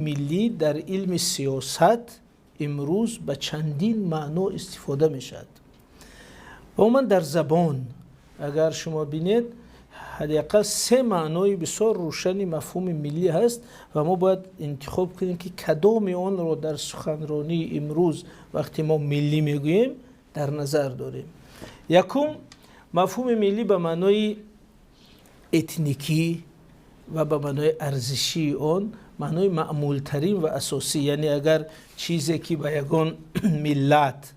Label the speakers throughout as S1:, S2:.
S1: ملی در علم سیاست امروز به چندین معنا استفاده می شود. عموما در زبان اگر شما بینید حداقل 3 معنای بسیار روشن مفهوم ملی هست و ما باید انتخاب کنیم که کدام آن رو در سخنرانی امروز وقتی ما ملی میگوییم در نظر داریم. یکم، مفهوم ملی به معنای اتنیکی و به معنای ارزشی آن معنای معمول ترین و اساسی، یعنی اگر چیزی که به یگان ملت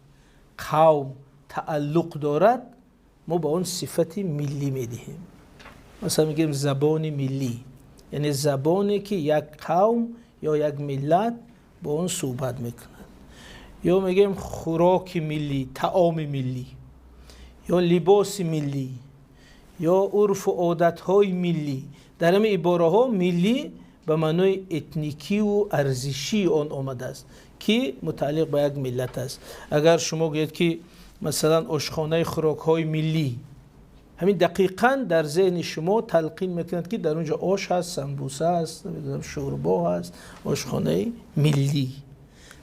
S1: قوم تعلق دارد ما به آن صفت ملی میدهیم. مثلا میگیم زبان ملی، یعنی زبانی که یک قوم یا یک ملت با آن صحبت میکنند. یا میگیم خوراک ملی، طعام ملی، یا لباس ملی، یا عرف و عادت‌های ملی. در همه عباره ها ملی به معنای اتنیکی و ارزشی آن آمده است که متعلق به یک ملت است. اگر شما گویید که مثلا آشخانه خوراک‌های ملی، همین دقیقاً در ذهن شما تلقین میکند که در اونجا آش هست، سمبوسه هست، شوربا هست، آشخانه ملی.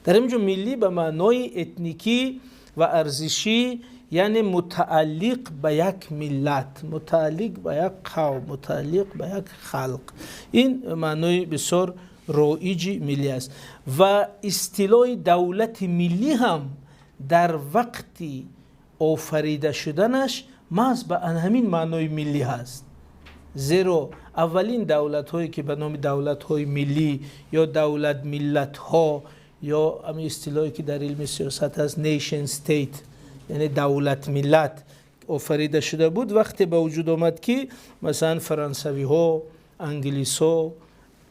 S1: در اینجا ملی به معنای اتنیکی و ارزشی، یعنی متعلق به یک ملت، متعلق به یک قوم، متعلق به یک خلق. این معنای بسیار رایج ملی است. و اصطلاح دولت ملی هم در وقتی آفریده شدنش محض به همین معنای ملی هست. زیرا اولین دولت هایی که به نام دولت های ملی یا دولت ملت ها یا همین اصطلاحی که در علم سیاست هست نیشن استیت، یعنی دولت ملت آفریده شده بود وقتی به وجود آمد که مثلا فرانسوی ها، انگلیس ها،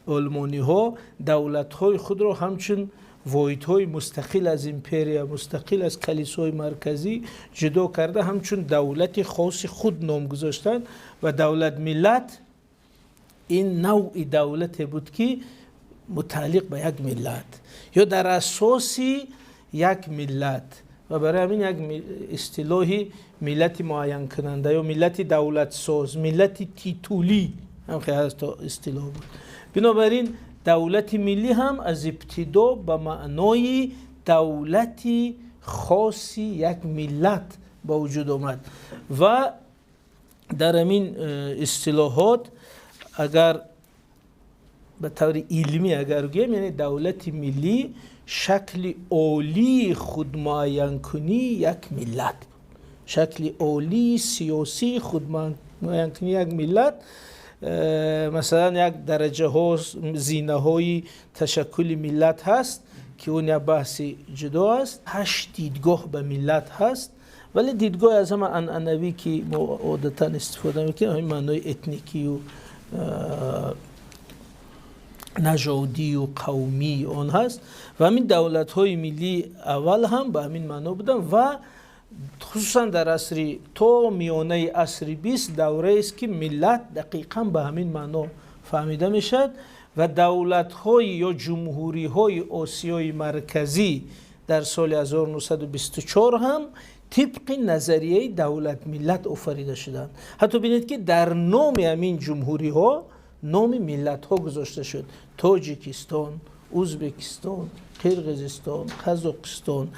S1: آلمانی ها دولت های خود را همچون واحد های مستقل از امپریا، مستقل از کلیسای مرکزی جدا کرده همچون دولت خاص خود نام گذاشتن. و دولت ملت این نوع دولت بود که متعلق به یک ملت یا در اساس یک ملت، و برای همین یک اصطلاحی ملت معین کننده یا ملت دولت ساز، ملت تیتولی هم خیلی از تا اصطلاح بود. بنابراین دولت ملی هم از ابتدا به معنای دولتی خاصی یک ملت با وجود آمد. و در همین اصطلاحات اگر به طور علمی اگر بگیم، یعنی دولت ملی شکل عالی خود معین کنی یک ملت، شکل عالی سیاسی خود معین کنی یک ملت. مثلا یک درجه ها زینه های تشکل ملت هست که اون یک بحث جدا است. 8 دیدگاه به ملت هست، ولی دیدگاه از همه عنعنوی که ما عادتا استفاده میکنیم همین معنای اتنیکی و نژادی و قومی آن هست. و همین دولت های ملی اول هم به همین معنا بودن و خصوصا در عصر تا میانه عصر 20 دوره است که ملت دقیقاً به همین معنا فهمیده میشد. و دولت های یا جمهوری های آسیای مرکزی در سال 1924 هم طبق نظریه دولت ملت آفریده شدند. حتی ببینید که در نام همین جمهوری ها نام ملت ها گذاشته شد: تاجیکستان، ازبکستان، قرقیزستان، قزاقستان،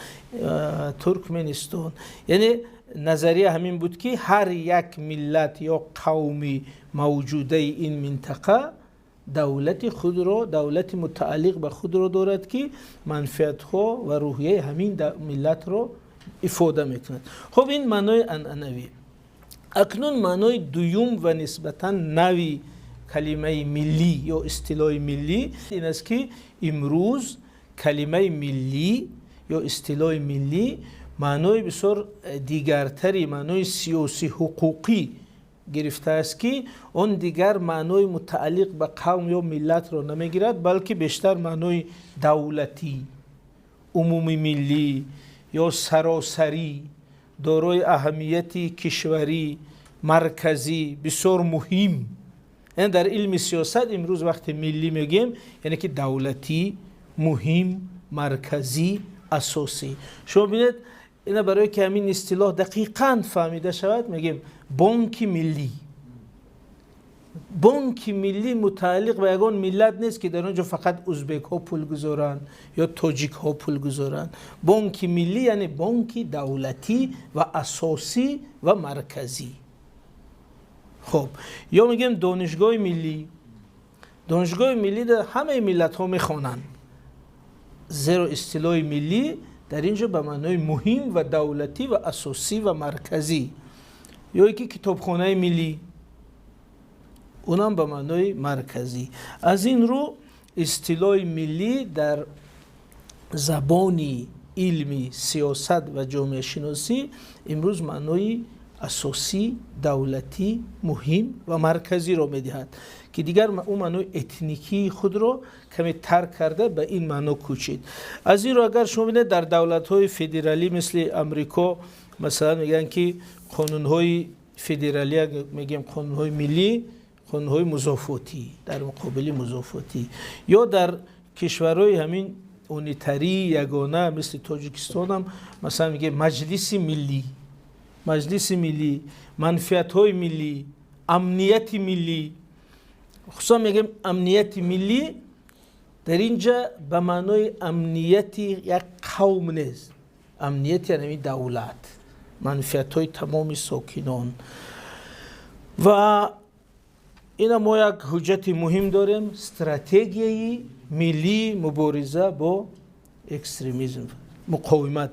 S1: ترکمنستان. یعنی نظریه همین بود که هر یک ملت یا قومی موجوده این منطقه دولت خود را، دولت متعلق به خود را دارد که منفعت ها و روحیه همین ملت را افاده میکند. خب این معنای عنعنوی. اکنون معنای دوم و نسبتا نوی کلمه ملی یا اصطلاح ملی این است که امروز کلمه ملی یا اصطلاح ملی معنای بسیار دیگرتری، معنای سیاسی حقوقی گرفته است که اون دیگر معنای متعلق به قوم یا ملت را نمیگیرد، بلکه بیشتر معنای دولتی، عمومی ملی یا سراسری، دارای اهمیتی کشوری، مرکزی، بسیار مهم. یعنی در علم سیاست امروز وقتی ملی میگیم یعنی که دولتی، مهم، مرکزی، اساسی. شما ببینید اینا برای که همین اصطلاح دقیقاً فهمیده شود میگیم بانک ملی. بانک ملی متعلق به یگان ملت نیست که در اونجا فقط ازبک ها پول گذارن یا تاجیک ها پول گذارن. بانک ملی یعنی بانک دولتی و اساسی و مرکزی. خب یا میگیم دانشگاه ملی. دانشگاه ملی در همه ملت ها میخوانن، زیرا اصطلاح ملی در اینجا به معنای مهم و دولتی و اساسی و مرکزی. یا یکی کتابخانه ملی، اونم به معنای مرکزی. از این رو اصطلاح ملی در زبانی علمی سیاست و جامعه شناسی امروز معنای اساسی، دولتی، مهم و مرکزی را میدهد که دیگر اون معنای اتنیکی خود را کمی ترک کرده به این معنا کوچید. از این رو اگر شما ببینید در دولت‌های فدرالی مثل امریکا مثلا میگن که قانون‌های فدرالی، میگیم قانون‌های ملی، قانون‌های مضافاتی در مقابل مضافاتی. یا در کشورهای همین اونیتری یگانه مثل تاجیکستان هم مثلا میگه مجلس ملی، مجلس ملی، منفعت‌های ملی، امنیت ملی. خصوصا میگیم امنیت ملی در اینجا به معنای امنیت یک قوم نیست، امنیت یعنی دولت، منفعت‌های تمام ساکنان. و اینا ما یک حجت مهم داریم، استراتژی ملی مبارزه با اکستریمیسم، مقاومت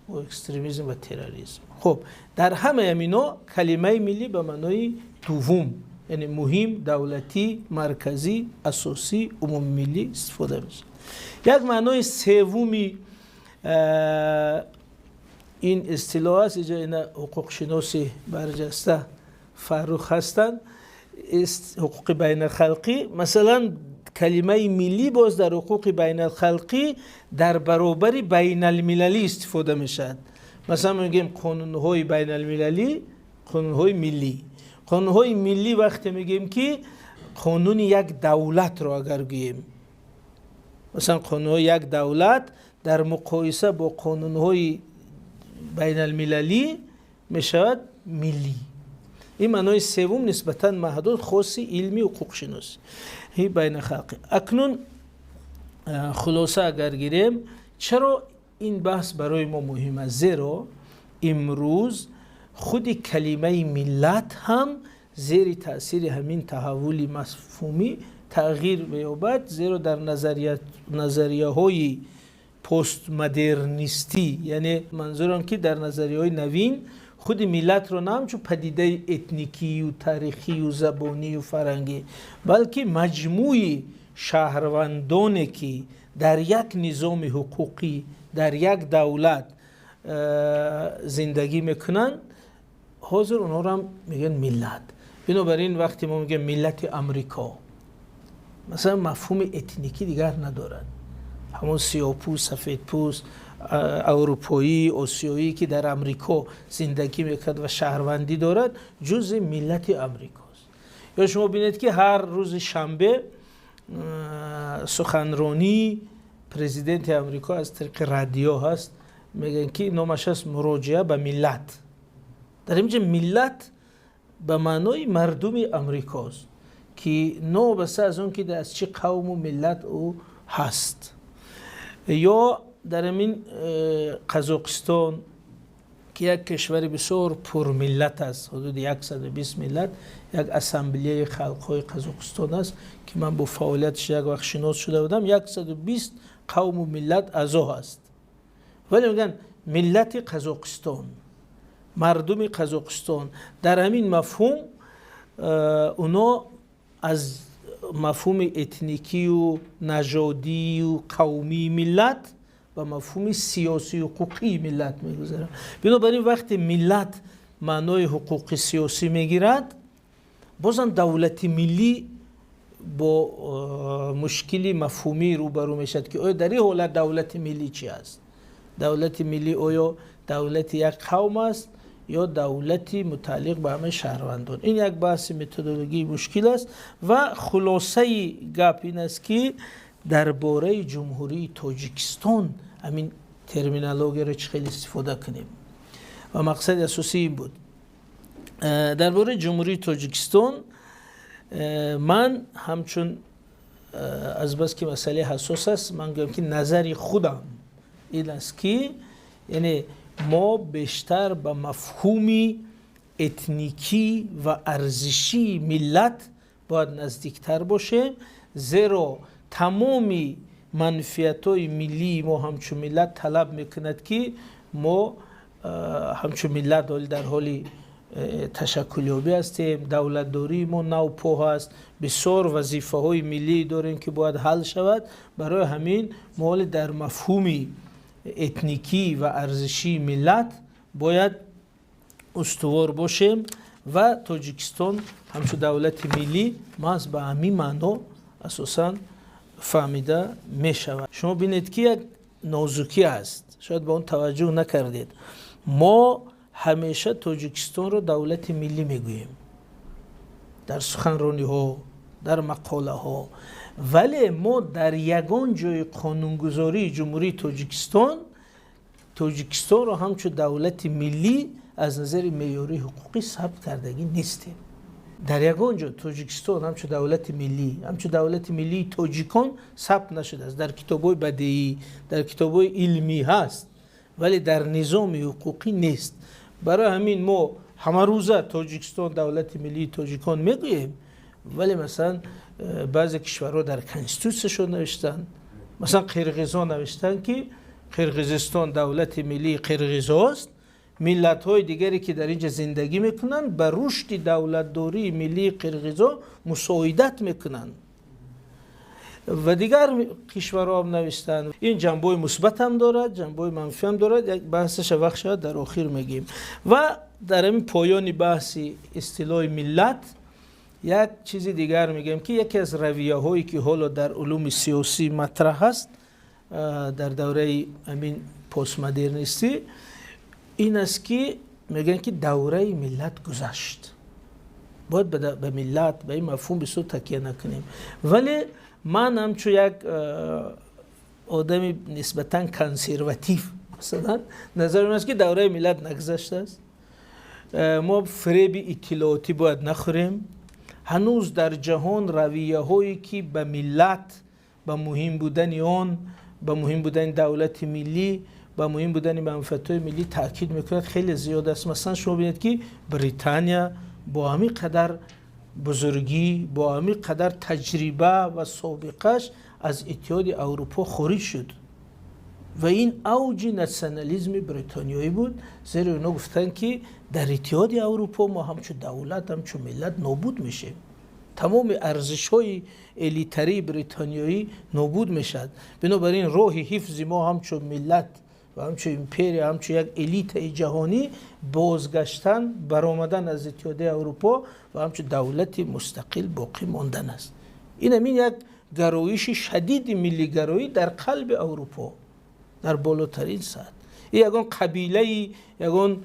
S1: با اکستریمیسم و تروریسم. خب در همه اینا کلمه ملی به معنای دوم یعنی مهم، دولتی، مرکزی، اساسی، عمومی ملی استفاده میشه. یک معنای سومی این اصطلاح است، اینجا اینا حقوق شناسی برجسته فروخ هستند، حقوق بین الخلقی. مثلا کلمه ملی باز در حقوق بین الخلقی در برابر بین المللی استفاده میشد. مثلا میگیم قانون‌های بین المللی، قانون‌های ملی. قانون‌های ملی وقتی میگیم که قانون یک دولت را اگر گوییم، مثلا قانون‌های یک دولت در مقایسه با قانون‌های بین المللی میشود ملی. این معنای سوم نسبتاً محدود خاصی علمی و حقوق شناسی هی بین خلقی. اکنون خلاصه اگر گیریم چرا این بحث برای ما مهم است؟ زیرا امروز خود کلمه ملت هم زیر تاثیر همین تحول مفهومی تغییر می‌یابد، زیرا در نظریه های پست مدرنیستی، یعنی منظورم که در نظریه های نوین خود ملت رو نه همچون پدیده اتنیکی و تاریخی و زبانی و فرنگی، بلکه مجموعی شهروندانی که در یک نظام حقوقی در یک دولت زندگی میکنن حاضر اونها رو هم میگن ملت. بنابراین وقتی ما میگیم ملت امریکا مثلا مفهوم اتنیکی دیگر ندارد، همون سیاه‌پوست، سفیدپوست، اروپایی، آسیایی که در امریکا زندگی میکرد و شهروندی دارد جزء ملت امریکاست. یا شما بینید که هر روز شنبه سخنرانی پرزیدنت امریکا از طریق رادیو هست، میگن که نامش است مراجعه به ملت. در اینجا ملت به معنای مردم امریکاست که نوبسته از اون که از چه قوم و ملت او هست. یا در همین قزاقستان که یک کشور بسیار پرملت است، حدود 120 ملت، یک اسامبله خلق‌های قزاقستان است که من با فعالیتش یک وقت شناس شده بودم. 120 قوم و ملت اعضا هست، ولی میگن ملت قزاقستان، مردم قزاقستان. در همین مفهوم اونا از مفهوم اتنیکی و نژادی و قومی ملت و مفهوم سیاسی و حقوقی ملت میگذارن. بنابراین وقتی ملت معنای حقوق سیاسی میگیرد، بازم دولت ملی با مشکلی مفهومی روبرو میشد که آیا در این حالت دولت ملی چی است؟ دولت ملی آیا دولت یک قوم است یا دولتی متعلق به همه شهروندان؟ این یک بحث متدولوژی مشکل است و خلاصه گپ این است که درباره جمهوری تاجیکستان همین ترمینولوژی را خیلی استفاده کنیم و مقصد اساسی این بود. درباره جمهوری تاجیکستان من همچون از بس که مسئله حساس است، من گویم که نظری خودم این است که یعنی ما بیشتر به مفهومی اتنیکی و ارزشی ملت باید نزدیکتر باشیم، زیرا تمامی منفیت‌های ملی ما همچون ملت طلب میکند که ما همچون ملت در حالی تشکلیابی هستیم، دولتداری ما نوپوه است، بسیار وظیفه های ملی داریم که باید حل شود. برای همین ما در مفهومی اتنیکی و ارزشی ملت باید استوار باشیم و تاجیکستان همچون دولت ملی محض به همین معنا اساساً فهمیده می شود. شما بینید که یک نازکی است، شاید به اون توجه نکردید. ما همیشه تاجیکستان رو دولت ملی میگوییم در سخنرانی ها، در مقاله ها، ولی ما در یگان جای قانونگذاری جمهوری تاجیکستان رو همچون دولت ملی از نظر معیاری حقوقی ثبت کردگی نیستیم. در یگان جا تاجیکستان همچون دولت ملی تاجیکان ثبت نشده است. در کتاب‌های بدیعی، در کتاب‌های علمی هست، ولی در نظام حقوقی نیست. برای همین ما همه روزه تاجیکستان دولت ملی تاجیکان میگوییم، ولی مثلا بعضی کشورها در کنستیتوسیشون نوشتن، مثلا قرقیزان نوشتن که قرقیزستان دولت ملی قرقیزاست، ملت‌های دیگری که در اینجا زندگی میکنن به رشد دولتداری ملی قرقیزا مساعدت میکنن و دیگر کشورها هم نوشتن. این جنبه مثبت هم دارد، جنبه منفی هم دارد، یک بحثش وقت شاید در آخر میگیم. و در این پایان بحث اصطلاح ملت یک چیز دیگر میگم که یکی از رویه هایی که حالا در علوم سیاسی مطرح هست در دوره همین پست مدرنیستی این است که میگن که دوره ملت گذشت، باید به ملت به این مفهوم بسیار تکیه نکنیم. ولی من همچون یک آدمی نسبتاً کنسرواتیو مثلا نظر من است که دوره ملت نگذشته است. ما فریب اطلاعاتی باید نخوریم. هنوز در جهان رویه هایی که به ملت، به مهم بودن آن، به مهم بودن دولت ملی، به مهم بودن منفعت‌های ملی تاکید میکند خیلی زیاد است. مثلا شما ببینید که بریتانیا با همین قدر بزرگی، با همین قدر تجربه و سابقش از اتحاد اروپا خارج شد و این اوج ناسیونالیسم بریتانیایی بود، زیرا اونا گفتن که در اتحاد اروپا ما همچون دولت، همچون ملت نابود میشیم، تمام ارزش‌های الیتری بریتانیایی نابود میشد. بنابراین راه حفظ ما همچون ملت و همچون امپری، همچون یک الیت جهانی بازگشتن، برآمدن از اتحاد اروپا و همچون دولت مستقل باقی ماندن است. این همین یک گرایش شدید ملی گرایی در قلب اروپا در بالاترین سطح. این یگان قبیله، یگان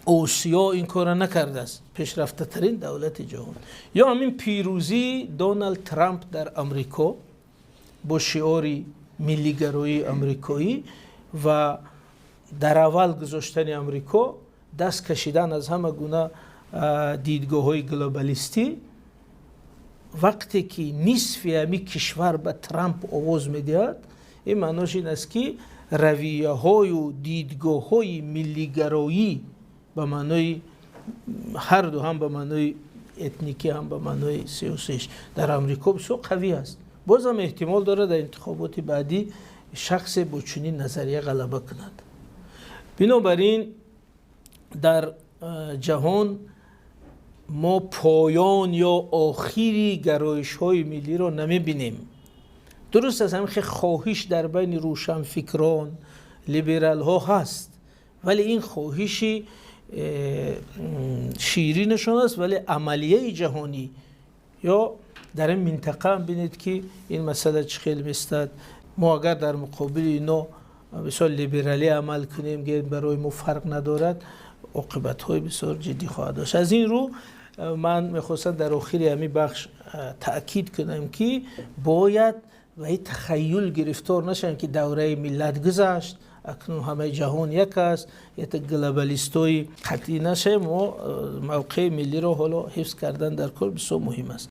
S1: آسیا این کار نکرده است، پیشرفته ترین دولت جهان. یا همین پیروزی دونالد ترامپ در امریکا با شعار ملیگرایی امریکایی و در اول گذاشتن امریکا، دست کشیدن از همه گونه دیدگاه های گلوبالیستی. وقتی که نصف همی کشور به ترامپ آواز میدهد، این معناش این است که رویه های و دیدگاه های ملیگرایی به معنای هر دو، هم به معنای اتنیکی هم به معنای سیاسیش، در امریکا بسیار قوی است. بازم احتمال داره در انتخابات بعدی شخص با چنین نظریه غلبه کند. بنابراین در جهان ما پایان یا آخری گرایش های ملی را نمیبینیم. درست است همین خواهش در بین روشنفکران، لیبرال ها هست، ولی این خواهشی شیرینشان است، ولی عملیه جهانی یا در این منطقه هم بینید که این مسئله چه خیلی میستد. ما اگر در مقابل اینا بسیار لیبرالی عمل کنیم که برای ما فرق ندارد، عاقبت های بسیار جدی خواهد داشت. از این رو من میخواستم در آخر همین بخش تأکید کنم که باید و این تخیل گرفتار نشن که دوره ملت گذشت، اکنون همه جهان یک است، یک گلوبالیستای قطعی نشیم و موقع ملی رو حالا حفظ کردن در کل بسیار مهم است.